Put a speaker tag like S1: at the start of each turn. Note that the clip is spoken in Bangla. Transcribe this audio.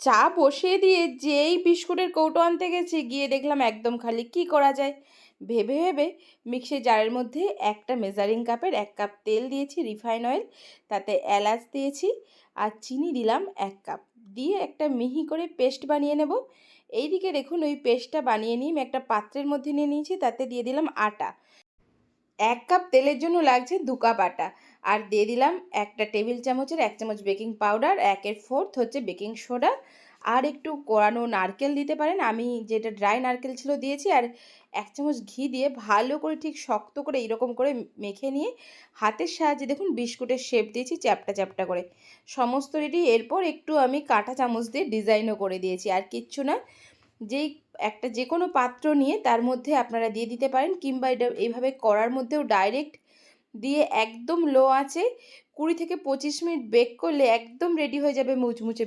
S1: চা বসিয়ে দিয়ে যেই বিস্কুটের কৌটো আনতে গেছি গিয়ে দেখলাম একদম খালি। কি করা যায় ভেবে ভেবে মিক্সির জারের মধ্যে একটা মেজারিং কাপের 1 কাপ তেল দিয়েছি, রিফাইন অয়েল, তাতে এলাচ দিয়েছি আর চিনি দিলাম 1 কাপ, দিয়ে একটা মিহি করে পেস্ট বানিয়ে নেব। এইদিকে দেখুন ওই পেস্টটা বানিয়ে নিয়ে আমি একটা পাত্রের মধ্যে নিয়ে নিয়েছি, তাতে দিয়ে দিলাম আটা। 1 কাপ তেলের জন্য লাগছে 2 কাপ আটা। আর দিয়ে দিলাম একটা টেবিল চামচের 1 চামচ বেকিং পাউডার, 1/4 হচ্ছে বেকিং সোডা, আর একটু কোরানো নারকেল দিতে পারেন, আমি যেটা ড্রাই নারকেল ছিল দিয়েছি। আর 1 চামচ ঘি দিয়ে ভালো করে ঠিক শক্ত করে এইরকম করে মেখে নিয়ে হাতের সাহায্যে দেখুন বিস্কুটের শেপ দিয়েছি চ্যাপটা চ্যাপটা করে। সমস্ত রেডি। এরপর একটু আমি কাঁটা চামচ দিয়ে ডিজাইনও করে দিয়েছি। আর কিচ্ছু না, যেই একটা যে কোনো পাত্র নিয়ে তার মধ্যে আপনারা দিয়ে দিতে পারেন, কিংবা এটা এইভাবে করার মধ্যেও ডাইরেক্ট দিয়ে একদম লো আঁচে 20 থেকে 25 মিনিট বেক করলে একদম রেডি হয়ে যাবে মুচমুচে